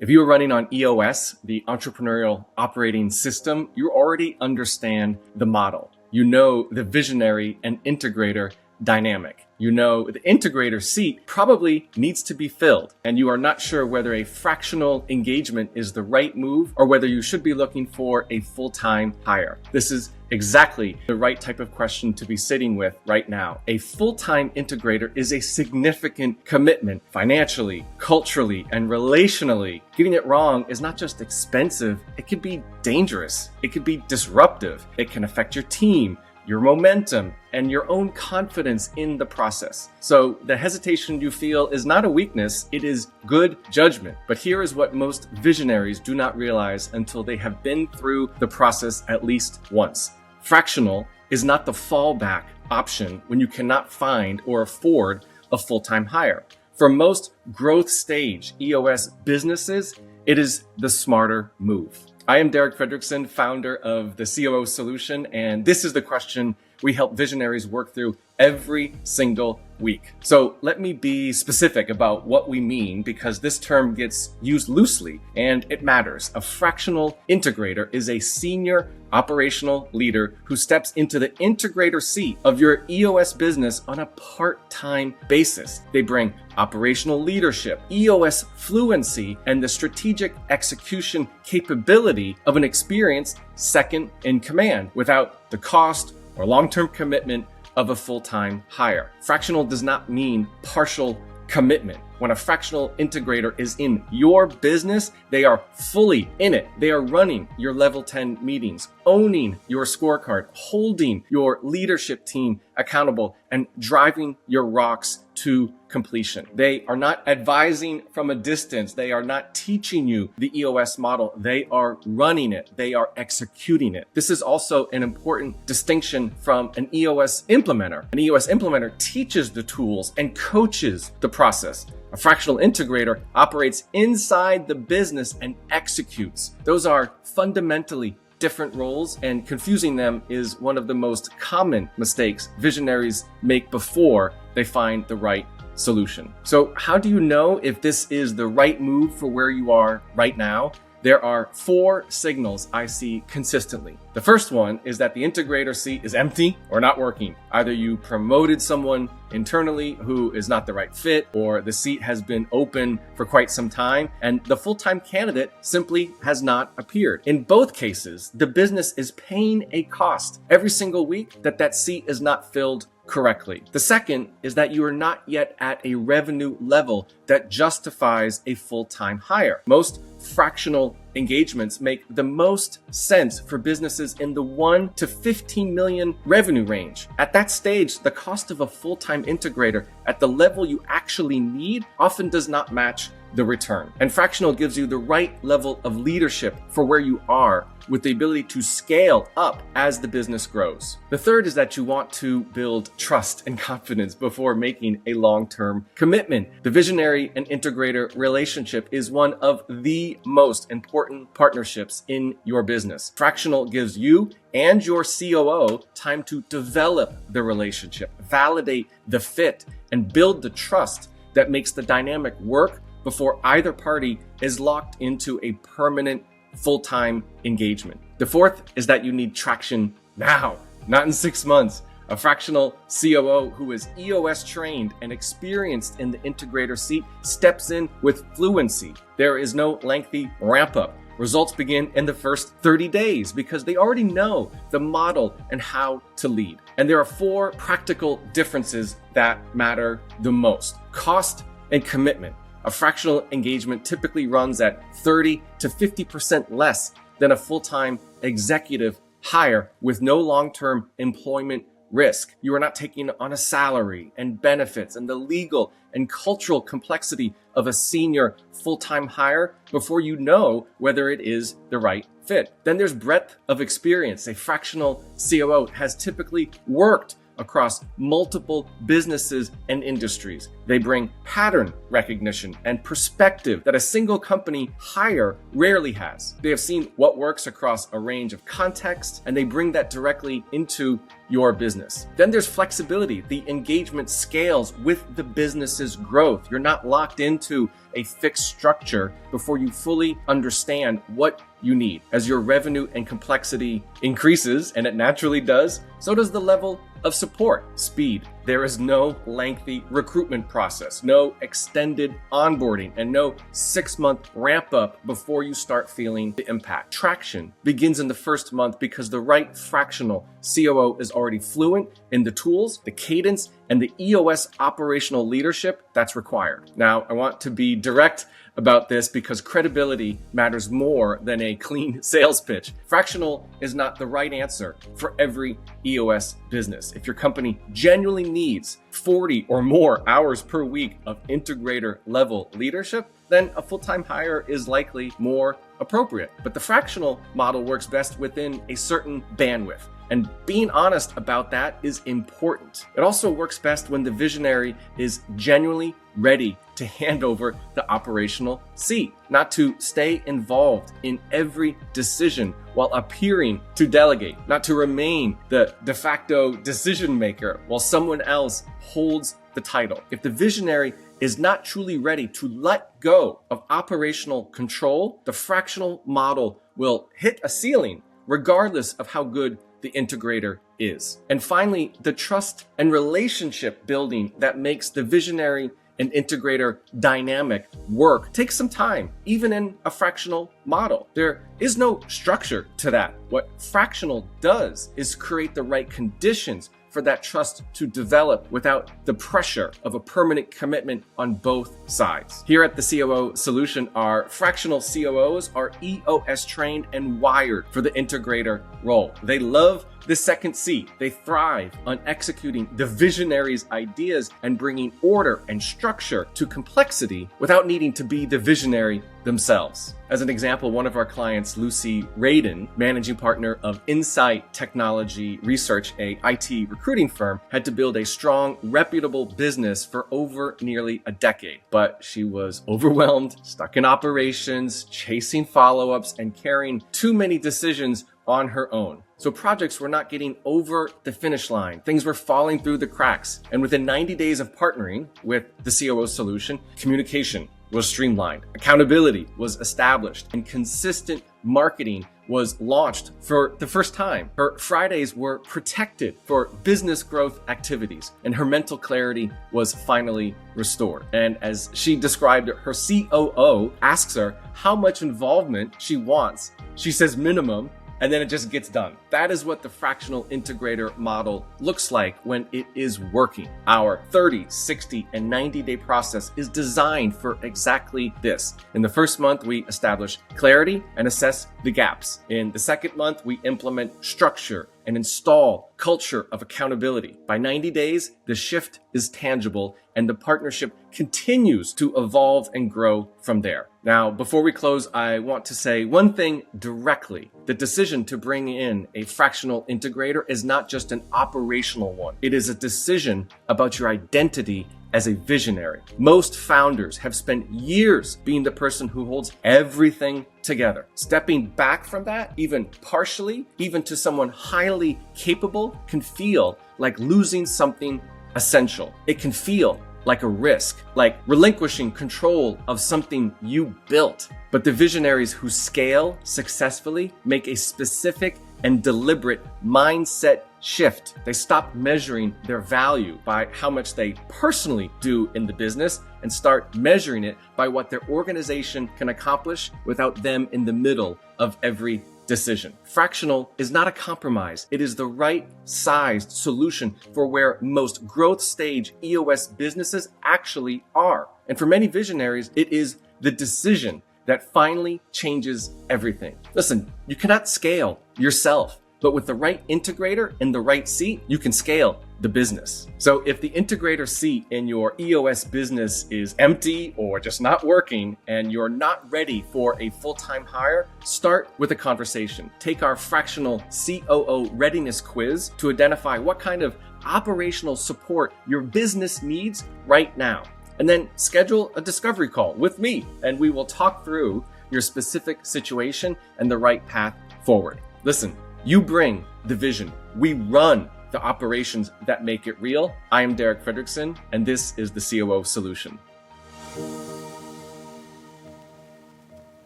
If you are running on EOS, the entrepreneurial operating system, you already understand the model. You know the visionary and integrator dynamic. You know the integrator seat probably needs to be filled, and you are not sure whether a fractional engagement is the right move or whether you should be looking for a full-time hire. This is exactly the right type of question to be sitting with right now. A full-time integrator is a significant commitment financially, culturally, and relationally. Getting it wrong is not just expensive, it could be dangerous. It could be disruptive. It can affect your team, your momentum, and your own confidence in the process. So the hesitation you feel is not a weakness, it is good judgment. But here is what most visionaries do not realize until they have been through the process at least once. Fractional is not the fallback option when you cannot find or afford a full-time hire. For most growth stage EOS businesses, it is the smarter move. I am Fredrickson, founder of the COO Solution, and this is the question we help visionaries work through every single week. So let me be specific about what we mean, because this term gets used loosely and it matters. A fractional integrator is a senior operational leader who steps into the integrator seat of your EOS business on a part-time basis. They bring operational leadership, EOS fluency, and the strategic execution capability of an experienced second in command without the cost or long-term commitment of a full-time hire. Fractional does not mean partial commitment. When a fractional integrator is in your business, they are fully in it. They are running your level 10 meetings, owning your scorecard, holding your leadership team accountable, and driving your rocks to completion. They are not advising from a distance. They are not teaching you the EOS model. They are running it. They are executing it. This is also an important distinction from an EOS implementer. An EOS implementer teaches the tools and coaches the process. A fractional integrator operates inside the business and executes. Those are fundamentally different roles, and confusing them is one of the most common mistakes visionaries make before they find the right solution. So how do you know if this is the right move for where you are right now? There are 4 signals I see consistently. The first one is that the integrator seat is empty or not working. Either you promoted someone internally who is not the right fit, or the seat has been open for quite some time and the full-time candidate simply has not appeared. In both cases, the business is paying a cost every single week that seat is not filled correctly. The second is that you are not yet at a revenue level that justifies a full-time hire. Most fractional engagements make the most sense for businesses in the 1 to 15 million revenue range. At that stage, the cost of a full-time integrator at the level you actually need often does not match the return. And fractional gives you the right level of leadership for where you are, with the ability to scale up as the business grows. The third is that you want to build trust and confidence before making a long-term commitment. The visionary and integrator relationship is one of the most important partnerships in your business. Fractional gives you and your COO time to develop the relationship, validate the fit, and build the trust that makes the dynamic work before either party is locked into a permanent full-time engagement. The fourth is that you need traction now, not in 6 months. A fractional COO who is EOS trained and experienced in the integrator seat steps in with fluency. There is no lengthy ramp up. Results begin in the first 30 days because they already know the model and how to lead. And there are 4 practical differences that matter the most: cost and commitment. A fractional engagement typically runs at 30 to 50% less than a full-time executive hire with no long-term employment risk. You are not taking on a salary and benefits and the legal and cultural complexity of a senior full-time hire before you know whether it is the right fit. Then there's breadth of experience. A fractional COO has typically worked across multiple businesses and industries. They bring pattern recognition and perspective that a single company hire rarely has. They have seen what works across a range of contexts, and they bring that directly into your business. Then there's flexibility. The engagement scales with the business's growth. You're not locked into a fixed structure before you fully understand what you need. As your revenue and complexity increases, and it naturally does, so does the level of support. Speed. There is no lengthy recruitment process, no extended onboarding, and no 6-month ramp up before you start feeling the impact. Traction begins in the first month because the right fractional COO is already fluent in the tools, the cadence, and the EOS operational leadership that's required. Now, I want to be direct about this because credibility matters more than a clean sales pitch. Fractional is not the right answer for every EOS business. If your company genuinely needs 40 or more hours per week of integrator level leadership, then a full-time hire is likely more appropriate. But the fractional model works best within a certain bandwidth. And being honest about that is important. It also works best when the visionary is genuinely ready to hand over the operational seat, not to stay involved in every decision while appearing to delegate, not to remain the de facto decision maker while someone else holds the title. If the visionary is not truly ready to let go of operational control, the fractional model will hit a ceiling regardless of how good the integrator is. And finally, the trust and relationship building that makes the visionary and integrator dynamic work takes some time, even in a fractional model. There is no structure to that. What fractional does is create the right conditions for that trust to develop without the pressure of a permanent commitment on both sides. Here at the COO Solution, our fractional COOs are EOS trained and wired for the integrator role. They love the second seat. They thrive on executing the visionaries' ideas and bringing order and structure to complexity without needing to be the visionary themselves. As an example, one of our clients, Lucy Radin, managing partner of Insight Technology Research, a IT recruiting firm, had to build a strong, reputable business for over nearly a decade. But she was overwhelmed, stuck in operations, chasing follow-ups, and carrying too many decisions on her own. So projects were not getting over the finish line. Things were falling through the cracks. And within 90 days of partnering with the COO Solution, communication was streamlined, accountability was established, and consistent marketing was launched for the first time. Her Fridays were protected for business growth activities, and her mental clarity was finally restored. And as she described it, her COO asks her how much involvement she wants. She says minimum, and then it just gets done. That is what the fractional integrator model looks like when it is working. Our 30, 60, and 90-day process is designed for exactly this. In the first month, we establish clarity and assess the gaps. In the second month, we implement structure and install culture of accountability. By 90 days, the shift is tangible and the partnership continues to evolve and grow from there. Now, before we close, I want to say one thing directly. The decision to bring in a fractional integrator is not just an operational one. It is a decision about your identity as a visionary. Most founders have spent years being the person who holds everything together. Stepping back from that, even partially, even to someone highly capable, can feel like losing something essential. It can feel like a risk, like relinquishing control of something you built. But the visionaries who scale successfully make a specific and deliberate mindset shift. They stop measuring their value by how much they personally do in the business and start measuring it by what their organization can accomplish without them in the middle of every decision. Fractional is not a compromise. It is the right sized solution for where most growth stage EOS businesses actually are. And for many visionaries, it is the decision that finally changes everything. Listen, you cannot scale yourself, but with the right integrator in the right seat, you can scale the business. So if the integrator seat in your EOS business is empty or just not working and you're not ready for a full-time hire, start with a conversation. Take our fractional COO readiness quiz to identify what kind of operational support your business needs right now. And then schedule a discovery call with me, and we will talk through your specific situation and the right path forward. Listen, you bring the vision. We run the operations that make it real. I am Derek Fredrickson, and this is the COO Solution.